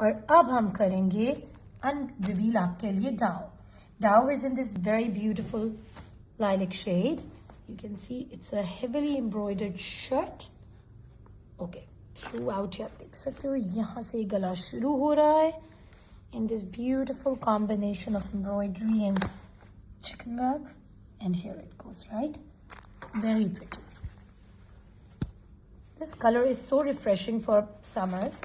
और अब हम करेंगे अनरिवील आपके लिए डाउ. Dow is in this very beautiful lilac shade. You can see it's a heavily embroidered shirt. Okay, throughout here देख सकते हो यहाँ से गला शुरू हो रहा है in this beautiful combination of embroidery and chicken work, and here it goes, right? Very pretty. This color is so refreshing for summers.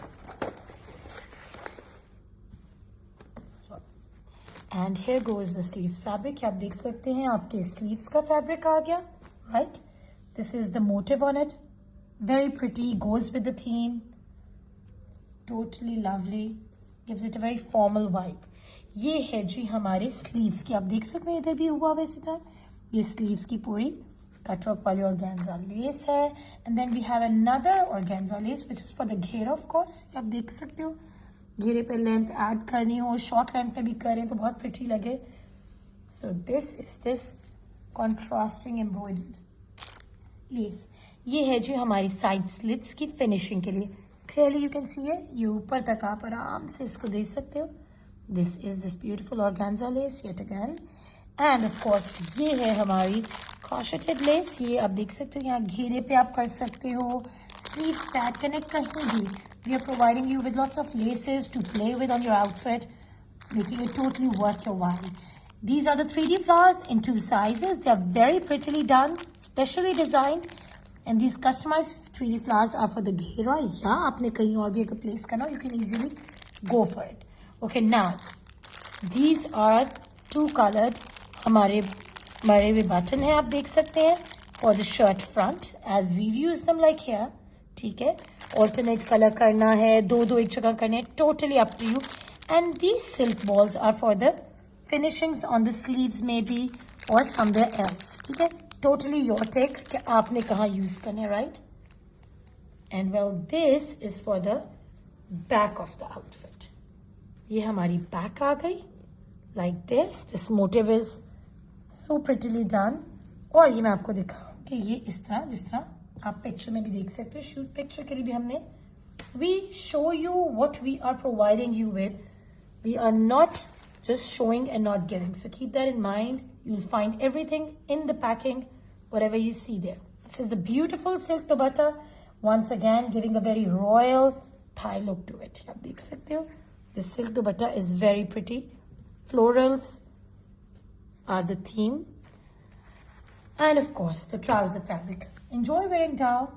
So, and here goes the sleeves fabric. आप देख सकते हैं आपके sleeves का fabric आ गया, right? This is the motif on it. Very pretty, goes with the theme. Totally lovely. Gives it a very formal vibe. ये है जी हमारे sleeves की. आप देख सकते हैं इधर भी हुआ वैसे था. ये sleeves की पूरी कटवर्क वाली organza lace है. And then we have another organza lace which is for the घेरा of course. आप देख सकते हो घेरे पे लेंथ ऐड करनी हो, शॉर्ट लेंथ पे भी करें तो बहुत प्रिटी लगे. So this is this contrasting embroidered lace. ये है जी हमारी साइड स्लिट्स की फिनिशिंग के लिए. Clearly you can see it. ये ऊपर तक आप आराम से इसको देख सकते हो. This is this beautiful organza lace yet again. And of course ये है हमारी crocheted lace. ये आप देख सकते हो यहाँ घेरे पे आप कर सकते हो. Sleeves tag करने कहीं भी. We are providing you with lots of laces to play with on your outfit, making it totally worth your while. These are the 3D flowers in 2 sizes. They are very prettily done, specially designed. And these customized 3D flowers are for the घेरा या आपने कहीं और भी अगर place करना, you can easily go for it. Okay, now these are 2 colored हमारे मरे हुए button है, आप देख सकते हैं for the shirt front as we've used them like here. ठीक है, alternate color करना है, दो एक जगह करने, totally up to you. And these silk balls are for the finishings on the sleeves maybe or somewhere else. ठीक है, totally your take कि आपने कहाँ use करने, right? And well, this is for the back of the outfit. ये हमारी back आ गई like this. This motif is so prettily done. और ये मैं आपको दिखाऊं कि ये इस तरह जिस तरह आप पिक्चर में भी देख सकते हो. शूट पिक्चर के लिए भी हमने we show you what we are providing you with. We are not just showing and not giving. So keep that in mind. You'll find everything in the packing, whatever you see there. This is the beautiful silk dupatta. Once again, giving a very royal Thai look to it. आप देख सकते हो. This silk dupatta is very pretty. Florals are the theme. And of course, the trouser fabric. Enjoy wearing Dow.